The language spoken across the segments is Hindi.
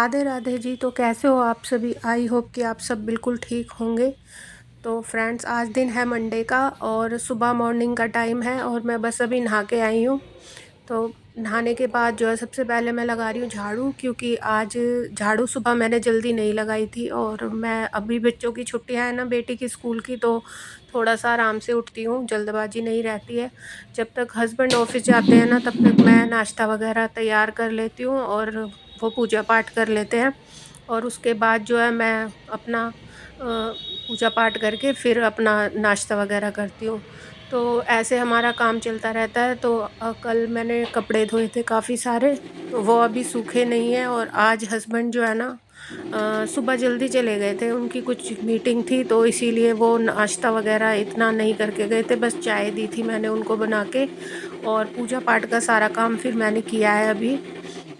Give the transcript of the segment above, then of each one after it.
राधे राधे जी। तो कैसे हो आप सभी? आई होप कि आप सब बिल्कुल ठीक होंगे। तो फ्रेंड्स, आज दिन है मंडे का और सुबह मॉर्निंग का टाइम है और मैं बस अभी नहा के आई हूँ। तो नहाने के बाद जो है सबसे पहले मैं लगा रही हूँ झाड़ू, क्योंकि आज झाड़ू सुबह मैंने जल्दी नहीं लगाई थी और मैं अभी बच्चों की छुट्टियां हैं ना, बेटी की स्कूल की, तो थोड़ा सा आराम से उठती हूँ, जल्दबाजी नहीं रहती है। जब तक हस्बैंड ऑफिस जाते हैं ना तब तक मैं नाश्ता वगैरह तैयार कर लेती हूँ और वो पूजा पाठ कर लेते हैं। और उसके बाद जो है मैं अपना पूजा पाठ करके फिर अपना नाश्ता वगैरह करती हूँ। तो ऐसे हमारा काम चलता रहता है। तो कल मैंने कपड़े धोए थे काफ़ी सारे, तो वो अभी सूखे नहीं हैं। और आज हस्बैंड जो है ना सुबह जल्दी चले गए थे, उनकी कुछ मीटिंग थी, तो इसीलिए वो नाश्ता वगैरह इतना नहीं करके गए थे, बस चाय दी थी मैंने उनको बना के। और पूजा पाठ का सारा काम फिर मैंने किया है अभी।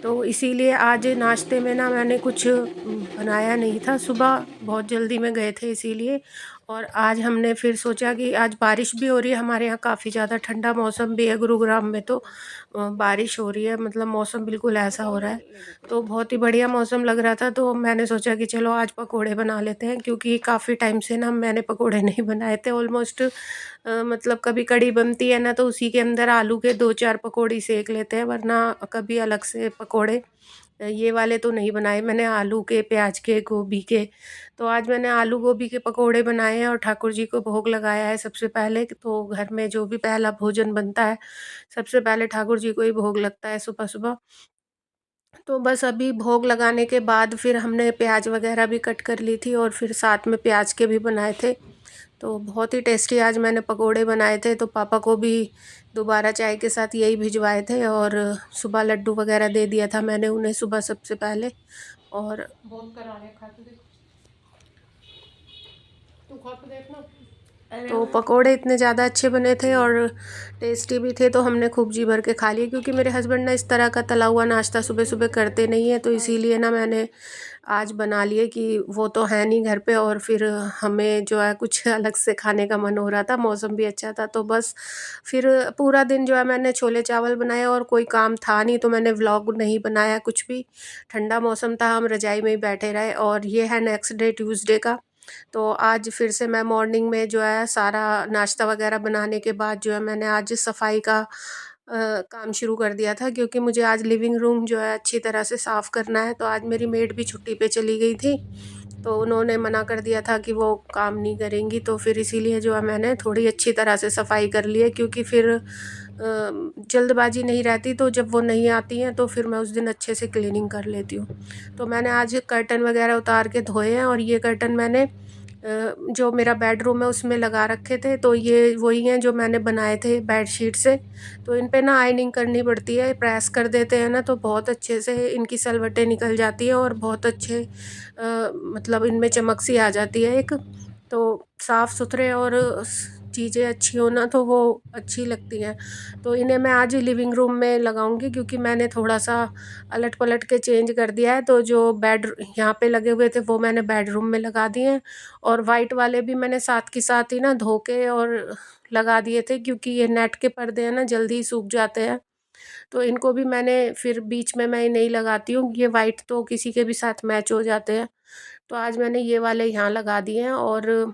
तो इसीलिए आज नाश्ते में ना मैंने कुछ बनाया नहीं था, सुबह बहुत जल्दी में गए थे इसीलिए। और आज हमने फिर सोचा कि आज बारिश भी हो रही है हमारे यहाँ, काफ़ी ज़्यादा ठंडा मौसम भी है गुरुग्राम में। तो बारिश हो रही है, मतलब मौसम बिल्कुल ऐसा हो रहा है। तो बहुत ही बढ़िया मौसम लग रहा था, तो मैंने सोचा कि चलो आज पकोड़े बना लेते हैं, क्योंकि काफ़ी टाइम से ना मैंने पकोड़े नहीं बनाए थे ऑलमोस्ट। मतलब कभी कड़ी बनती है ना तो उसी के अंदर आलू के 2-4 पकौड़ी सेक लेते हैं, वरना कभी अलग से पकोड़े ये वाले तो नहीं बनाए मैंने, आलू के, प्याज के, गोभी के। तो आज मैंने आलू गोभी के पकोड़े बनाए हैं और ठाकुर जी को भोग लगाया है सबसे पहले। तो घर में जो भी पहला भोजन बनता है, सबसे पहले ठाकुर जी को ही भोग लगता है सुबह-सुबह। तो बस अभी भोग लगाने के बाद फिर हमने प्याज वगैरह भी कट कर ली थी और फिर साथ में प्याज के भी बनाए थे। तो बहुत ही टेस्टी आज मैंने पकोड़े बनाए थे, तो पापा को भी दोबारा चाय के साथ यही भिजवाए थे। और सुबह लड्डू वगैरह दे दिया था मैंने उन्हें सुबह सबसे पहले। और बहुत करारे खा के देख, तू खा के देखना। तो पकोड़े इतने ज़्यादा अच्छे बने थे और टेस्टी भी थे, तो हमने खूब जी भर के खा लिए, क्योंकि मेरे हस्बैंड ना इस तरह का तला हुआ नाश्ता सुबह सुबह करते नहीं है, तो इसीलिए ना मैंने आज बना लिए कि वो तो है नहीं घर पे और फिर हमें जो है कुछ अलग से खाने का मन हो रहा था, मौसम भी अच्छा था। तो बस फिर पूरा दिन जो है मैंने छोले चावल बनाए और कोई काम था नहीं, तो मैंने व्लॉग नहीं बनाया कुछ भी। ठंडा मौसम था, हम रजाई में ही बैठे रहे। और ये है नेक्स्ट डे ट्यूसडे का। तो आज फिर से मैं मॉर्निंग में जो है सारा नाश्ता वगैरह बनाने के बाद जो है मैंने आज सफाई का काम शुरू कर दिया था, क्योंकि मुझे आज लिविंग रूम जो है अच्छी तरह से साफ़ करना है। तो आज मेरी मेड भी छुट्टी पे चली गई थी, तो उन्होंने मना कर दिया था कि वो काम नहीं करेंगी, तो फिर इसीलिए जो है मैंने थोड़ी अच्छी तरह से सफाई कर ली है, क्योंकि फिर जल्दबाजी नहीं रहती। तो जब वो नहीं आती हैं तो फिर मैं उस दिन अच्छे से क्लीनिंग कर लेती हूँ। तो मैंने आज कर्टन वगैरह उतार के धोए हैं और ये कर्टन मैंने जो मेरा बेडरूम है उसमें लगा रखे थे, तो ये वही हैं जो मैंने बनाए थे बेडशीट से। तो इन पे ना आयरनिंग करनी पड़ती है, प्रेस कर देते हैं ना तो बहुत अच्छे से इनकी सलवटें निकल जाती हैं और बहुत अच्छे मतलब इनमें चमक सी आ जाती है एक। तो साफ़ सुथरे और चीज़ें अच्छी हो ना तो वो अच्छी लगती हैं। तो इन्हें मैं आज लिविंग रूम में लगाऊंगी, क्योंकि मैंने थोड़ा सा अलट पलट के चेंज कर दिया है। तो जो बेड यहाँ पे लगे हुए थे वो मैंने बेडरूम में लगा दिए हैं, और वाइट वाले भी मैंने साथ के साथ ही ना धो के और लगा दिए थे, क्योंकि ये नेट के पर्दे हैं ना जल्दी ही सूख जाते हैं। तो इनको भी मैंने फिर बीच में मैं नहीं लगाती हूँ, ये वाइट तो किसी के भी साथ मैच हो जाते हैं। तो आज मैंने ये वाले यहाँ लगा दिए हैं और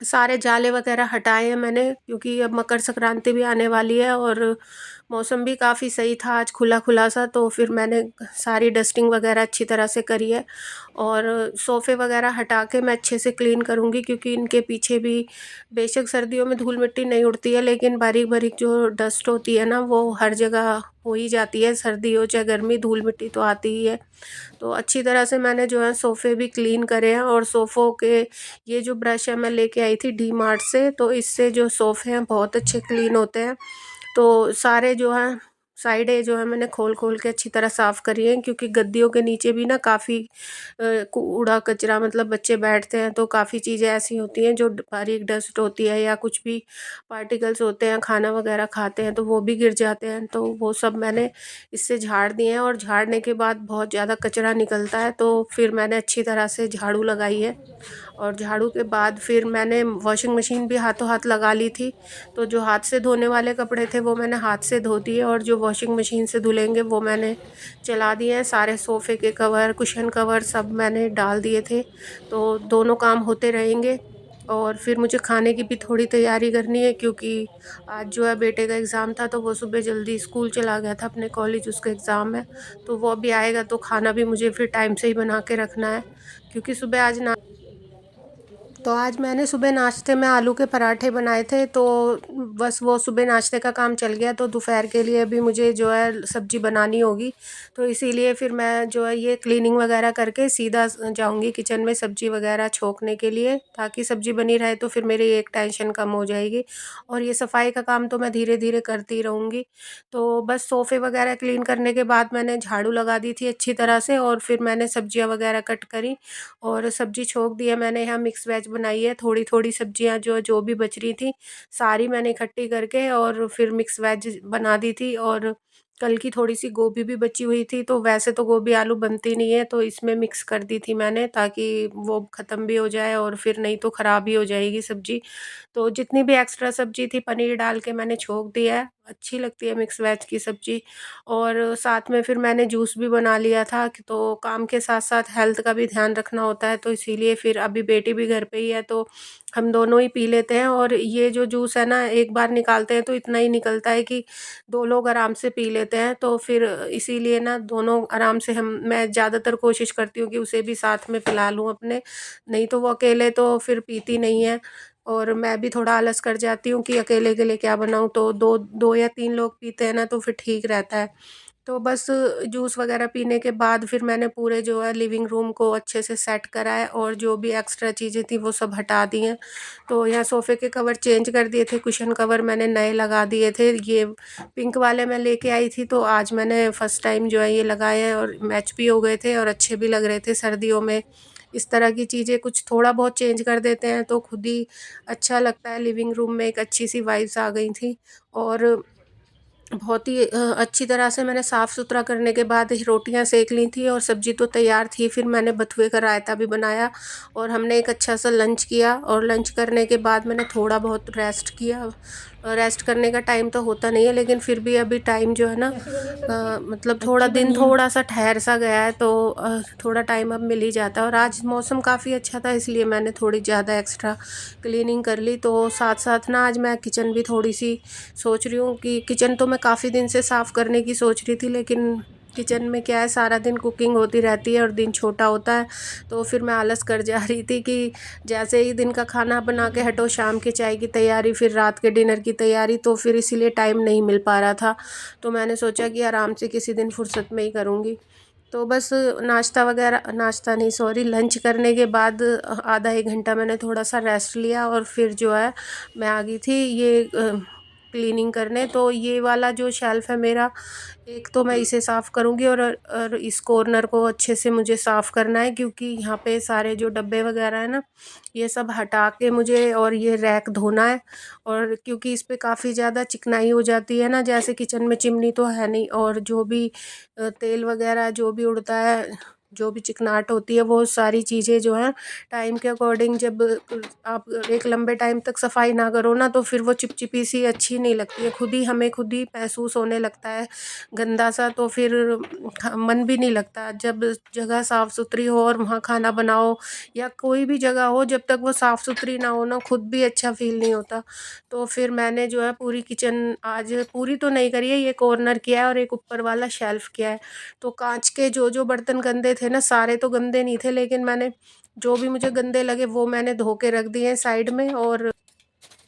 सारे जाले वगैरह हटाए हैं मैंने, क्योंकि अब मकर संक्रांति भी आने वाली है और मौसम भी काफ़ी सही था आज, खुला खुला सा। तो फिर मैंने सारी डस्टिंग वगैरह अच्छी तरह से करी है और सोफ़े वगैरह हटा के मैं अच्छे से क्लीन करूँगी, क्योंकि इनके पीछे भी बेशक सर्दियों में धूल मिट्टी नहीं उड़ती है, लेकिन बारीक बारीक जो डस्ट होती है ना वो हर जगह हो ही जाती है, सर्दी हो चाहे गर्मी, धूल मिट्टी तो आती ही है। तो अच्छी तरह से मैंने जो है सोफ़े भी क्लीन करे हैं। और सोफ़ों के ये जो ब्रश है मैं लेके आई थी डी मार्ट से, तो इससे जो सोफ़े हैं बहुत अच्छे क्लीन होते हैं। तो सारे जो हैं साइडें जो है मैंने खोल खोल के अच्छी तरह साफ़ करी हैं, क्योंकि गद्दियों के नीचे भी ना काफ़ी कूड़ा कचरा, मतलब बच्चे बैठते हैं तो काफ़ी चीज़ें ऐसी होती हैं जो बारीक डस्ट होती है या कुछ भी पार्टिकल्स होते हैं, खाना वगैरह खाते हैं तो वो भी गिर जाते हैं। तो वो सब मैंने इससे झाड़ दिए हैं, और झाड़ने के बाद बहुत ज़्यादा कचरा निकलता है तो फिर मैंने अच्छी तरह से झाड़ू लगाई है। और झाड़ू के बाद फिर मैंने वॉशिंग मशीन भी हाथों हाथ लगा ली थी। तो जो हाथ से धोने वाले कपड़े थे वो मैंने हाथ से धो दिए और जो वॉशिंग मशीन से धुलेंगे वो मैंने चला दिए हैं। सारे सोफ़े के कवर, कुशन कवर सब मैंने डाल दिए थे। तो दोनों काम होते रहेंगे। और फिर मुझे खाने की भी थोड़ी तैयारी करनी है, क्योंकि आज जो है बेटे का एग्ज़ाम था, तो वो सुबह जल्दी स्कूल चला गया था अपने कॉलेज, उसका एग्ज़ाम है। तो वो अभी आएगा तो खाना भी मुझे फिर टाइम से ही बना के रखना है, क्योंकि सुबह आज मैंने सुबह नाश्ते में आलू के पराठे बनाए थे। तो बस वो सुबह नाश्ते का काम चल गया, तो दोपहर के लिए भी मुझे जो है सब्ज़ी बनानी होगी। तो इसीलिए फिर मैं जो है ये क्लीनिंग वगैरह करके सीधा जाऊंगी किचन में सब्ज़ी वगैरह छोंकने के लिए, ताकि सब्ज़ी बनी रहे तो फिर मेरी एक टेंशन कम हो जाएगी। और ये सफाई का काम तो मैं धीरे धीरे करती रहूँगी। तो बस सोफ़े वगैरह क्लीन करने के बाद मैंने झाड़ू लगा दी थी अच्छी तरह से, और फिर मैंने सब्जियां वगैरह कट करी और सब्जी छोंक दी है। मैंने यहाँ मिक्स वेज बनाई है, थोड़ी-थोड़ी सब्जियाँ जो भी बच रही थी, सारी मैंने इकट्ठी करके और फिर मिक्स वेज बना दी थी। और कल की थोड़ी-सी गोभी भी बची हुई थी, तो वैसे तो गोभी आलू बनती नहीं है, तो इसमें मिक्स कर दी थी मैंने, ताकि वो ख़त्म भी हो जाए और फिर नहीं तो ख़राब ही हो जाएगी सब्ज़ी। तो जितनी भी एक्स्ट्रा सब्ज़ी थी पनीर डाल के मैंने छोंक दिया है, अच्छी लगती है मिक्स वेज की सब्ज़ी। और साथ में फिर मैंने जूस भी बना लिया था कि तो काम के साथ-साथ हेल्थ का भी ध्यान रखना होता है, तो इसीलिए फिर अभी बेटी भी घर पे ही है, तो हम दोनों ही पी लेते हैं। और ये जो जूस है ना, एक बार निकालते हैं तो इतना ही निकलता है कि 2 लोग आराम से पी लेते हैं। तो फिर इसीलिए ना दोनों आराम से मैं ज़्यादातर कोशिश करती हूँ कि उसे भी साथ में पिला लूँ अपने, नहीं तो वो अकेले तो फिर पीती नहीं है। और मैं भी थोड़ा आलस कर जाती हूँ कि अकेले के लिए क्या बनाऊँ, तो 2 या 3 लोग पीते हैं ना तो फिर ठीक रहता है। तो बस जूस वग़ैरह पीने के बाद फिर मैंने पूरे जो है लिविंग रूम को अच्छे से सेट करा है, और जो भी एक्स्ट्रा चीज़ें थी वो सब हटा दी हैं। तो यहाँ सोफ़े के कवर चेंज कर दिए थे, कुशन कवर मैंने नए लगा दिए थे। ये पिंक वाले मैं लेके आई थी, तो आज मैंने फर्स्ट टाइम जो है ये लगाए हैं, और मैच भी हो गए थे और अच्छे भी लग रहे थे। सर्दियों में इस तरह की चीज़ें कुछ थोड़ा बहुत चेंज कर देते हैं तो खुद ही अच्छा लगता है। लिविंग रूम में एक अच्छी-सी वाइब्स आ गई थी। और बहुत ही अच्छी तरह से मैंने साफ़ सुथरा करने के बाद ही रोटियां सेक ली थी, और सब्ज़ी तो तैयार थी। फिर मैंने बथुए का रायता भी बनाया, और हमने एक अच्छा सा लंच किया। और लंच करने के बाद मैंने थोड़ा बहुत रेस्ट किया। रेस्ट करने का टाइम तो होता नहीं है, लेकिन फिर भी अभी टाइम जो है ना, मतलब थोड़ा दिन थोड़ा सा ठहर सा गया है, तो थोड़ा टाइम अब मिल ही जाता है। और आज मौसम काफ़ी अच्छा था, इसलिए मैंने थोड़ी ज़्यादा एक्स्ट्रा क्लीनिंग कर ली। तो साथ साथ ना आज मैं किचन भी थोड़ी सी सोच रही हूँ कि किचन तो मैं काफ़ी दिन से साफ़ करने की सोच रही थी, लेकिन किचन में क्या है, सारा दिन कुकिंग होती रहती है और दिन छोटा होता है। तो फिर मैं आलस कर जा रही थी कि जैसे ही दिन का खाना बना के हटो, शाम के चाय की तैयारी, फिर रात के डिनर की तैयारी, तो फिर इसीलिए टाइम नहीं मिल पा रहा था। तो मैंने सोचा कि आराम से किसी दिन फुर्सत में ही करूँगी। तो बस नाश्ता वगैरह, नाश्ता नहीं सॉरी, लंच करने के बाद आधा 1 घंटा मैंने थोड़ा सा रेस्ट लिया, और फिर जो है मैं आ गई थी ये क्लीनिंग करने। तो ये वाला जो शेल्फ़ है मेरा, एक तो मैं इसे साफ़ करूँगी, और इस कॉर्नर को अच्छे से मुझे साफ़ करना है, क्योंकि यहाँ पे सारे जो डब्बे वगैरह है ना, ये सब हटा के मुझे और ये रैक धोना है। और क्योंकि इस पे काफ़ी ज़्यादा चिकनाई हो जाती है ना, जैसे किचन में चिमनी तो है नहीं, और जो भी तेल वगैरह जो भी उड़ता है, जो भी चिकनाहट होती है, वो सारी चीज़ें जो हैं टाइम के अकॉर्डिंग, जब आप एक लंबे टाइम तक सफाई ना करो ना, तो फिर वो चिपचिपी सी अच्छी नहीं लगती है। हमें खुद ही महसूस होने लगता है गंदा सा, तो फिर मन भी नहीं लगता। जब जगह साफ़ सुथरी हो और वहाँ खाना बनाओ, या कोई भी जगह हो, जब तक वो साफ़ सुथरी ना हो ना, खुद भी अच्छा फील नहीं होता। तो फिर मैंने जो है पूरी किचन आज पूरी तो नहीं करी है, ये कॉर्नर किया है और एक ऊपर वाला शेल्फ़ किया है। तो काँच के जो बर्तन गंदे थे ना, सारे तो गंदे नहीं थे, लेकिन मैंने जो भी मुझे गंदे लगे वो मैंने धो के रख दिए हैं साइड में। और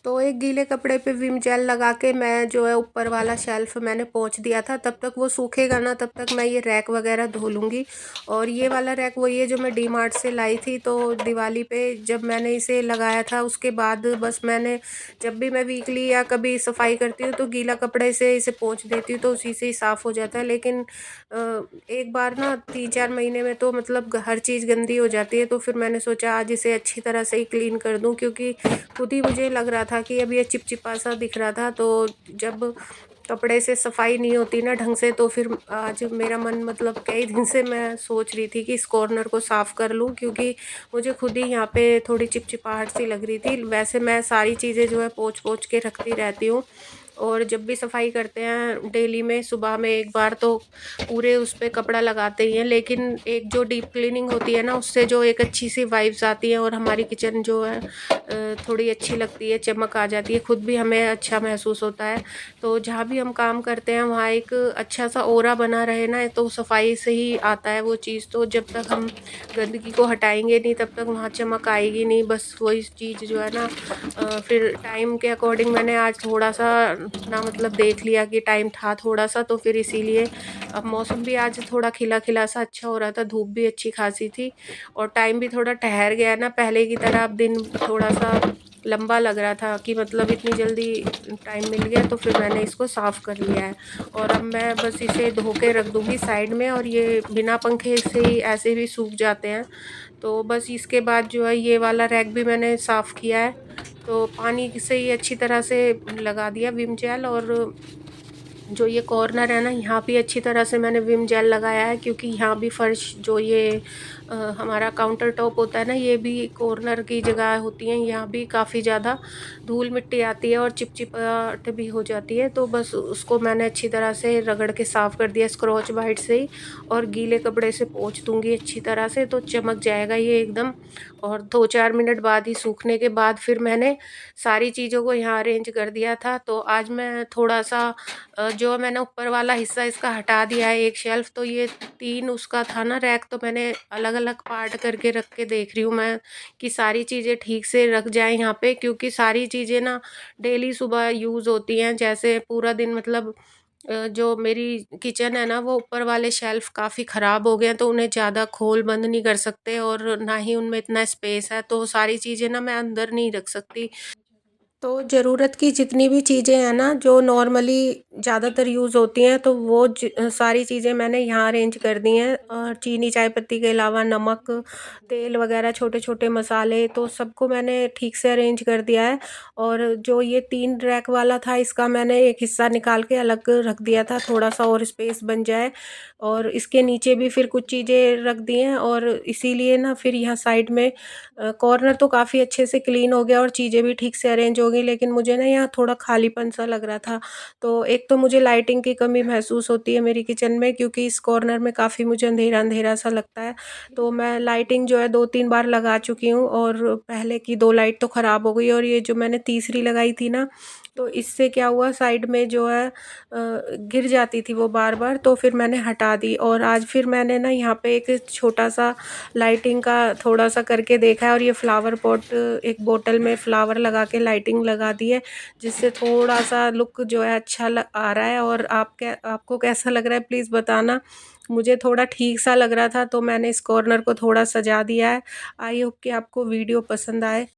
तो एक गीले कपड़े पे विम जेल लगा के मैं जो है ऊपर वाला शेल्फ मैंने पोंछ दिया था। तब तक वो सूखेगा ना, तब तक मैं ये रैक वगैरह धो लूँगी। और ये वाला रैक वही है जो मैं डी मार्ट से लाई थी। तो दिवाली पे जब मैंने इसे लगाया था, उसके बाद बस मैंने, जब भी मैं वीकली या कभी सफाई करती हूँ तो गीला कपड़े से इसे पोंछ देती हूँ, तो उसी से ही साफ़ हो जाता है। लेकिन एक बार ना 3-4 महीने में तो मतलब हर चीज़ गंदी हो जाती है। तो फिर मैंने सोचा आज इसे अच्छी तरह से ही क्लीन कर दूँ, क्योंकि खुद ही मुझे लग रहा था कि अब ये चिपचिपा सा दिख रहा था। तो जब कपड़े से सफाई नहीं होती ना ढंग से, तो फिर आज मेरा मन मतलब कई दिन से मैं सोच रही थी कि इस कॉर्नर को साफ़ कर लूँ, क्योंकि मुझे खुद ही यहाँ पे थोड़ी चिपचिपाहट सी लग रही थी। वैसे मैं सारी चीज़ें जो है पोंछ पोंछ के रखती रहती हूँ, और जब भी सफाई करते हैं डेली में सुबह में एक बार तो पूरे उस पे कपड़ा लगाते ही हैं, लेकिन एक जो डीप क्लीनिंग होती है ना, उससे जो एक अच्छी सी वाइब्स आती है और हमारी किचन जो है थोड़ी अच्छी लगती है, चमक आ जाती है, खुद भी हमें अच्छा महसूस होता है। तो जहाँ भी हम काम करते हैं वहाँ एक अच्छा सा ऑरा बना रहे ना, तो सफाई से ही आता है वो चीज़। तो जब तक हम गंदगी को हटाएंगे नहीं तब तक वहाँ चमक आएगी नहीं। बस वही चीज़ जो है ना, फिर टाइम के अकॉर्डिंग मैंने आज थोड़ा सा ना मतलब देख लिया कि टाइम था थोड़ा सा, तो फिर इसीलिए अब मौसम भी आज थोड़ा खिला खिला सा अच्छा हो रहा था, धूप भी अच्छी खासी थी और टाइम भी थोड़ा ठहर गया ना, पहले की तरह अब दिन थोड़ा सा लंबा लग रहा था कि मतलब इतनी जल्दी टाइम मिल गया। तो फिर मैंने इसको साफ़ कर लिया है और अब मैं बस इसे धो के रख दूँगी साइड में, और ये बिना पंखे से ही ऐसे भी सूख जाते हैं। तो बस इसके बाद जो है ये वाला रैक भी मैंने साफ़ किया है, तो पानी से ही अच्छी तरह से लगा दिया विम जेल, और जो ये कॉर्नर है ना यहाँ भी अच्छी तरह से मैंने विम जेल लगाया है, क्योंकि यहाँ भी फर्श जो ये हमारा काउंटर टॉप होता है ना, ये भी कॉर्नर की जगह होती हैं, यहाँ भी काफ़ी ज़्यादा धूल मिट्टी आती है और चिपचिपाहट भी हो जाती है। तो बस उसको मैंने अच्छी तरह से रगड़ के साफ़ कर दिया स्क्रॉच बाइट से ही, और गीले कपड़े से पोंछ दूँगी अच्छी तरह से, तो चमक जाएगा ये एकदम। और 2-4 मिनट बाद ही सूखने के बाद फिर मैंने सारी चीज़ों को यहाँ अरेंज कर दिया था। तो आज मैं थोड़ा-सा जो मैंने ऊपर वाला हिस्सा इसका हटा दिया है एक शेल्फ़, तो ये 3 उसका था ना रैक, तो मैंने अलग-अलग पार्ट करके रख के देख रही हूँ मैं कि सारी चीज़ें ठीक से रख जाएँ यहाँ पे, क्योंकि सारी चीज़ें ना डेली सुबह यूज़ होती हैं। जैसे पूरा दिन मतलब जो मेरी किचन है ना, वो ऊपर वाले शेल्फ़ काफ़ी ख़राब हो गए हैं, तो उन्हें ज़्यादा खोल बंद नहीं कर सकते और ना ही उनमें इतना स्पेस है, तो सारी चीज़ें ना मैं अंदर नहीं रख सकती। तो ज़रूरत की जितनी भी चीज़ें हैं ना, जो नॉर्मली ज़्यादातर यूज़ होती हैं, तो वो सारी चीज़ें मैंने यहाँ अरेंज कर दी हैं। और चीनी चाय पत्ती के अलावा नमक, तेल वगैरह, छोटे-छोटे मसाले, तो सबको मैंने ठीक से अरेंज कर दिया है। और जो ये 3 रैक वाला था, इसका मैंने एक हिस्सा निकाल के अलग रख दिया था, थोड़ा-सा और स्पेस बन जाए। और इसके नीचे भी फिर कुछ चीज़ें रख दी हैं, और इसीलिए ना फिर यहाँ साइड में कॉर्नर तो काफ़ी अच्छे से क्लीन हो गया और चीज़ें भी ठीक से अरेंज हो गई, लेकिन मुझे ना यहाँ थोड़ा खालीपन सा लग रहा था। तो एक तो मुझे लाइटिंग की कमी महसूस होती है मेरी किचन में, क्योंकि इस कॉर्नर में काफ़ी मुझे अंधेरा-अंधेरा सा लगता है। तो मैं लाइटिंग जो है 2-3 बार लगा चुकी हूँ, और पहले की 2 लाइट तो ख़राब हो गई, और ये जो मैंने तीसरी लगाई थी ना, तो इससे क्या हुआ, साइड में जो है गिर जाती थी वो बार-बार, तो फिर मैंने हटा दी। और आज फिर मैंने ना यहाँ पे एक छोटा-सा लाइटिंग का थोड़ा-सा करके देखा है, और ये फ्लावर पॉट एक बोतल में फ्लावर लगा के लाइटिंग लगा दी है, जिससे थोड़ा-सा लुक जो है अच्छा आ रहा है। और आपको कैसा लग रहा है प्लीज़ बताना। मुझे थोड़ा ठीक सा लग रहा था, तो मैंने इस कॉर्नर को थोड़ा सजा दिया है। आई होप कि आपको वीडियो पसंद आए।